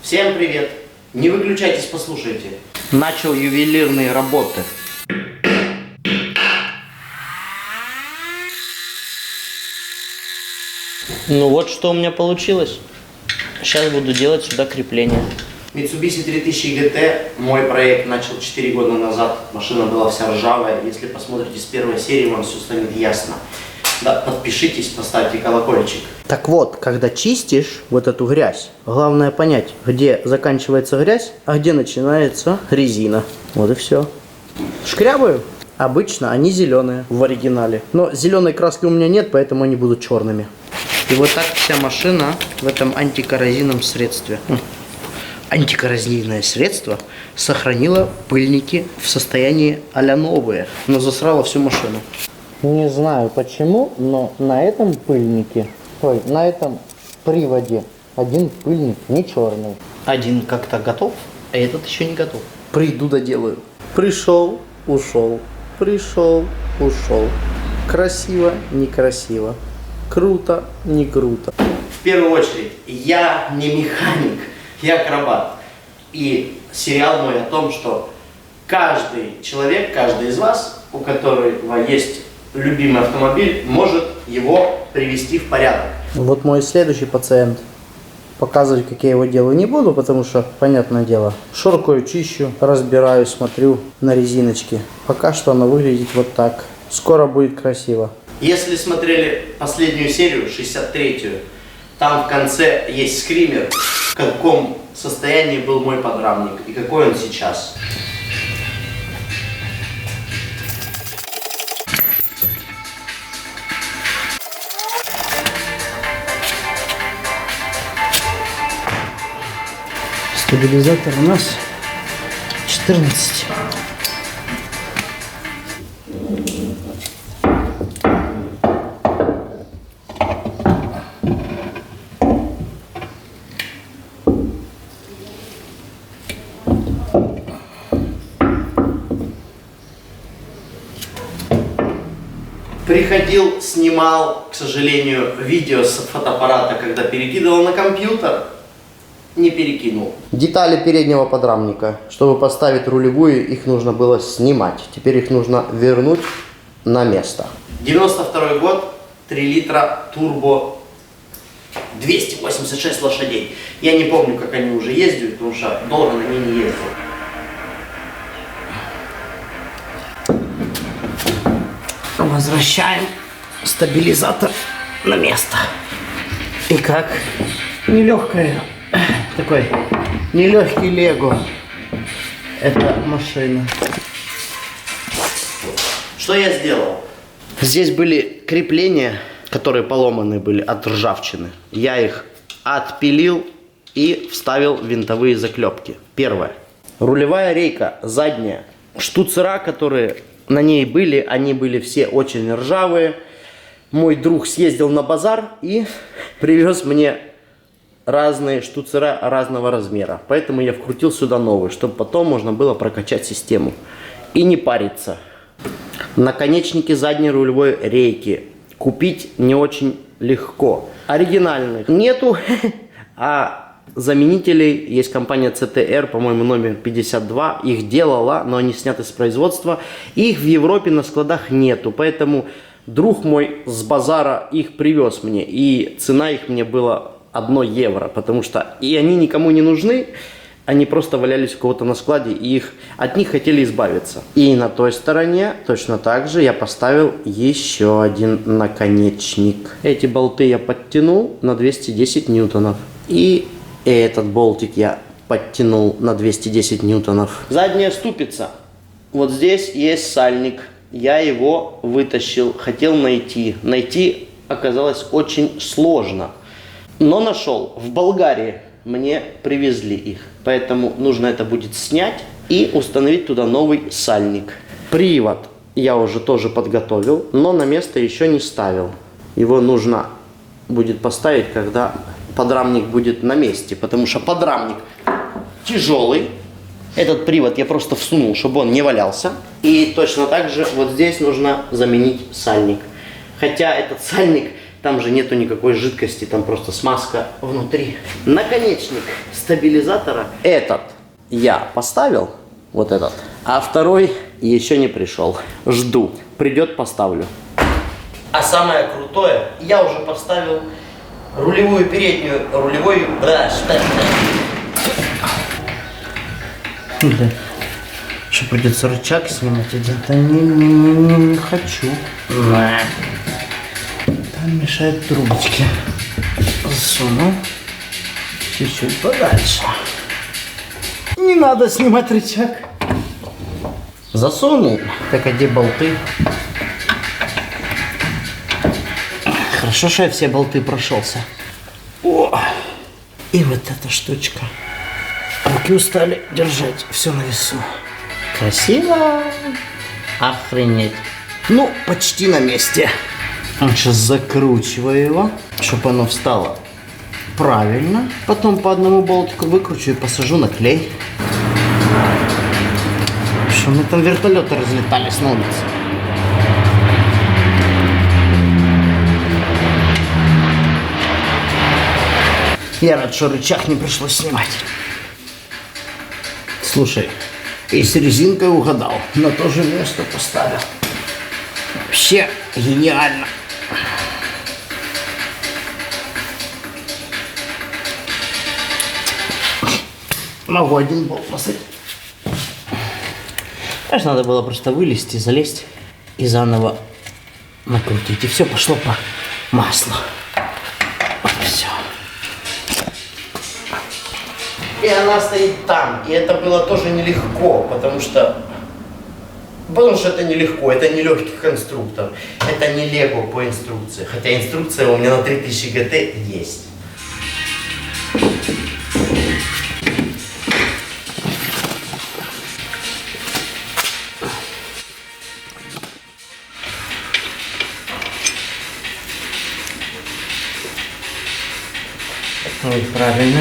Всем привет! Не выключайтесь, послушайте. Начал ювелирные работы. Ну вот что у меня получилось. Сейчас буду делать сюда крепление. Mitsubishi 3000 GT, мой проект начал 4 года назад. Машина была вся ржавая. Если посмотрите с первой серии, вам все станет ясно. Да, подпишитесь, поставьте колокольчик. Так вот, когда чистишь вот эту грязь, главное понять, где заканчивается грязь, а где начинается резина. Вот и все. Шкрябаю. Обычно они зеленые в оригинале. Но зеленой краски у меня нет, поэтому они будут черными. И вот так вся машина в этом антикоррозийном средстве. Антикоррозийное средство сохранило пыльники в состоянии а-ля новые, но засрало всю машину. Не знаю почему, но на этом пыльнике, на этом приводе один пыльник не черный. Один как-то готов, а этот еще не готов. Приду доделаю. Пришел, ушел. Пришел, ушел. Красиво, некрасиво. Круто, не круто. В первую очередь, я не механик, я акробат. И сериал мой о том, что каждый человек, каждый из вас, у которого есть любимый автомобиль, может его привести в порядок. Вот мой следующий пациент. Показывать, как я его делаю, не буду, потому что, понятное дело, шоркаю, чищу, разбираю, смотрю на резиночки. Пока что оно выглядит вот так. Скоро будет красиво. Если смотрели последнюю серию, 63-ю, там в конце есть скример, в каком состоянии был мой подрамник и какой он сейчас. Стабилизатор у нас 14. Приходил, снимал, к сожалению, видео с фотоаппарата, когда перекидывал на компьютер. Не перекинул. Детали переднего подрамника. Чтобы поставить рулевую, их нужно было снимать. Теперь их нужно вернуть на место. 92 год, 3 литра, турбо, 286 лошадей. Я не помню, как они уже ездят, потому что долго на ней не ездил. Возвращаем стабилизатор на место. И как? Нелегкая. Такой нелегкий лего. Это машина. Что я сделал? Здесь были крепления, которые поломаны были от ржавчины. Я их отпилил и вставил винтовые заклепки. Первое. Рулевая рейка задняя. Штуцера, которые на ней были, они были все очень ржавые. Мой друг съездил на базар и привез мне разные штуцера разного размера. Поэтому я вкрутил сюда новый, чтобы потом можно было прокачать систему и не париться. Наконечники задней рулевой рейки купить не очень легко. Оригинальных нету, а заменителей есть компания CTR, по-моему, номер 52. Их делала, но они сняты с производства. Их в Европе на складах нету, поэтому друг мой с базара их привез мне. И цена их мне была 1 евро, потому что и они никому не нужны, они просто валялись у кого-то на складе, и от них хотели избавиться. И на той стороне точно так же я поставил еще один наконечник. Эти болты я подтянул на 210 ньютонов. И этот болтик я подтянул на 210 ньютонов. Задняя ступица. Вот здесь есть сальник. Я его вытащил, хотел найти. Найти оказалось очень сложно. Но нашел. В Болгарии мне привезли их. Поэтому нужно это будет снять и установить туда новый сальник. Привод я уже тоже подготовил, но на место еще не ставил. Его нужно будет поставить, когда подрамник будет на месте. Потому что подрамник тяжелый. Этот привод я просто всунул, чтобы он не валялся. И точно так же вот здесь нужно заменить сальник. Хотя этот сальник Там же нету никакой жидкости, там просто смазка внутри. Наконечник стабилизатора. Этот я поставил, вот этот. А второй еще не пришел. Жду. Придет, поставлю. А самое крутое, я уже поставил рулевую переднюю, рулевую... Что, придется рычаг снимать один? Да не хочу. Там мешают трубочки. Засуну. Чуть-чуть подальше. Не надо снимать рычаг. Засунул. Так, а где болты? Хорошо, что я все болты прошелся. О! И вот эта штучка. Руки устали держать. Все на весу. Красиво. Охренеть. Ну, почти на месте. Сейчас закручиваю его, чтобы оно встало правильно. Потом по одному болтику выкручу и посажу на клей. Что мы там вертолеты разлетались на улице. Я рад, что рычаг не пришлось снимать. Слушай, и с резинкой угадал, на то же место поставил. Вообще гениально. Могу один болт посадить. Конечно, надо было просто вылезти, залезть и заново накрутить. И все пошло по маслу. Вот все. И она стоит там. И это было тоже нелегко, потому что это нелегко, это не легкий конструктор. Это не лего по инструкции. Хотя инструкция у меня на 3000 ГТ есть. Ой, правильно.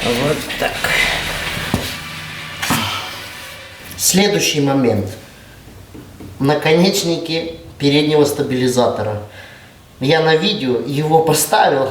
Вот так. Следующий момент. Наконечники переднего стабилизатора. Я на видео его поставил,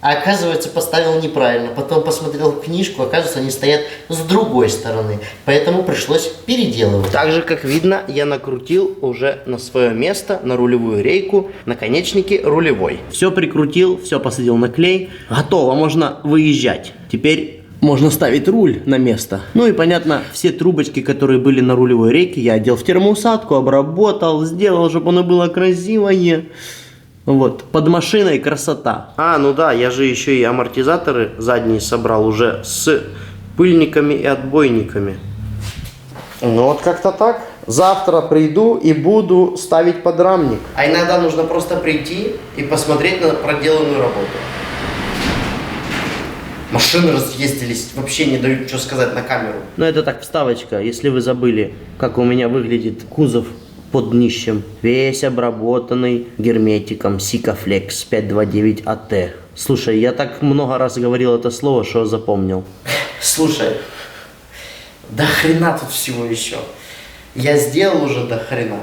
а оказывается поставил неправильно. Потом посмотрел книжку, оказывается они стоят с другой стороны. Поэтому пришлось переделывать. Так же, как видно, я накрутил уже на свое место, на рулевую рейку, наконечники рулевой. Все прикрутил, все посадил на клей. Готово, можно выезжать. Теперь можно ставить руль на место. Ну и понятно, все трубочки, которые были на рулевой рейке, я одел в термоусадку, обработал, сделал, чтобы оно было красивое. Вот, под машиной красота. А, ну да, я же еще и амортизаторы задние собрал уже с пыльниками и отбойниками. Ну вот как-то так. Завтра приду и буду ставить подрамник. А иногда нужно просто прийти и посмотреть на проделанную работу. Машины разъездились, вообще не дают что сказать на камеру. Ну это так, вставочка, если вы забыли, как у меня выглядит кузов под днищем. Весь обработанный герметиком Sikaflex 529 AT. Слушай, я так много раз говорил это слово, что запомнил. Слушай, до хрена тут всего еще. Я сделал уже до хрена.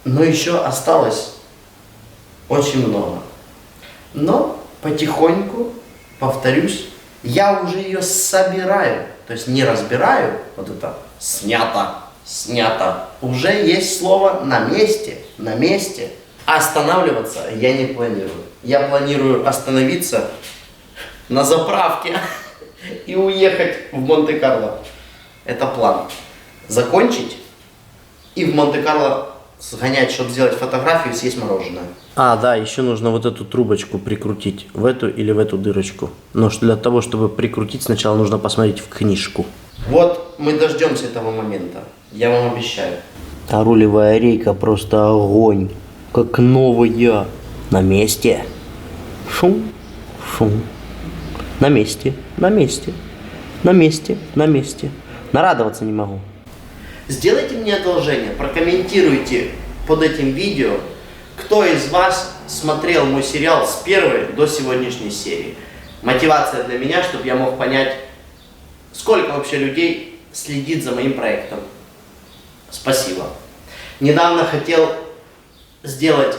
Но еще осталось очень много. Но потихоньку, повторюсь, я уже ее собираю. То есть не разбираю, вот это снято. Уже есть слово на месте, на месте. Останавливаться я не планирую. Я планирую остановиться на заправке и уехать в Монте-Карло. Это план. Закончить и в Монте-Карло сгонять, чтобы сделать фотографию и съесть мороженое. А, да, еще нужно вот эту трубочку прикрутить в эту или в эту дырочку. Но для того, чтобы прикрутить, сначала нужно посмотреть в книжку. Вот мы дождемся этого момента, я вам обещаю. А рулевая рейка просто огонь, как новая. На месте. Шум, шум. На месте, на месте, на месте, на месте. Нарадоваться не могу. Сделайте мне одолжение, прокомментируйте под этим видео, кто из вас смотрел мой сериал с первой до сегодняшней серии. Мотивация для меня, чтобы я мог понять, сколько вообще людей следит за моим проектом. Спасибо. Недавно хотел сделать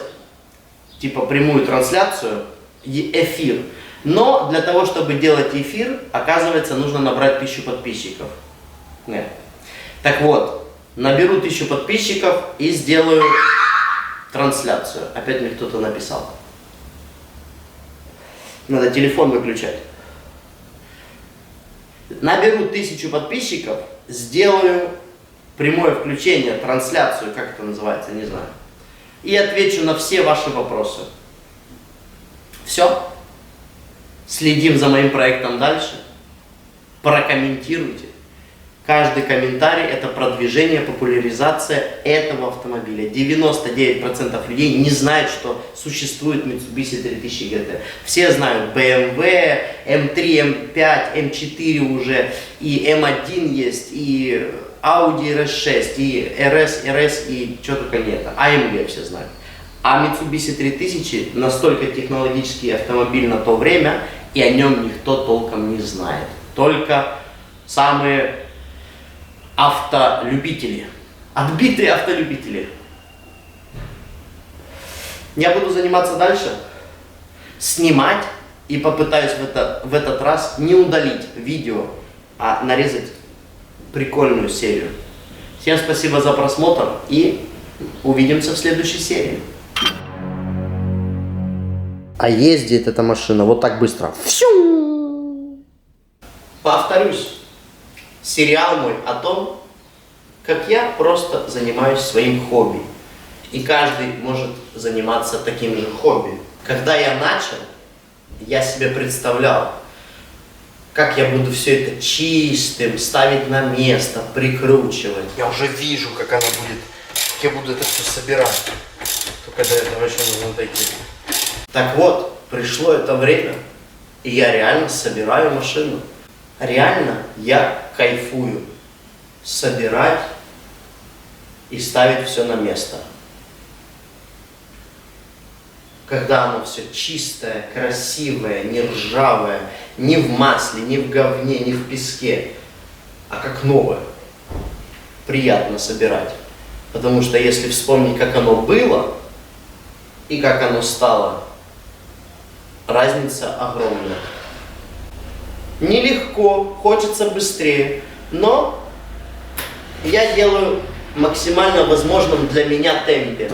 типа прямую трансляцию, эфир. Но для того, чтобы делать эфир, оказывается, нужно набрать 1000 подписчиков. Нет. Так вот, наберу 1000 подписчиков и сделаю трансляцию. Опять мне кто-то написал. Надо телефон выключать. Наберу 1000 подписчиков, сделаю прямое включение, трансляцию, как это называется, не знаю. И отвечу на все ваши вопросы. Все. Следим за моим проектом дальше. Прокомментируйте. Каждый комментарий – это продвижение, популяризация этого автомобиля. 99% людей не знают, что существует Mitsubishi 3000 GT. Все знают BMW, M3, M5, M4 уже, и M1 есть, и Audi RS6, и RS, и что только нет. AMG все знают. А Mitsubishi 3000 настолько технологический автомобиль на то время, и о нем никто толком не знает. Только самые автолюбители, отбитые автолюбители. Я буду заниматься дальше, снимать, и попытаюсь в этот раз не удалить видео, а нарезать прикольную серию. Всем спасибо за просмотр и увидимся в следующей серии. А ездит эта машина вот так быстро. Повторюсь, сериал мой о том, как я просто занимаюсь своим хобби. И каждый может заниматься таким же хобби. Когда я начал, я себе представлял, как я буду все это чистым, ставить на место, прикручивать. Я уже вижу, как она будет, как я буду это все собирать. Только до этого еще нужно дойти. Так вот, пришло это время, и я реально собираю машину. Реально я кайфую собирать и ставить все на место. Когда оно все чистое, красивое, не ржавое, не в масле, не в говне, не в песке, а как новое. Приятно собирать. Потому что если вспомнить, как оно было и как оно стало, разница огромная. Нелегко, хочется быстрее, но я делаю максимально возможном для меня темпе.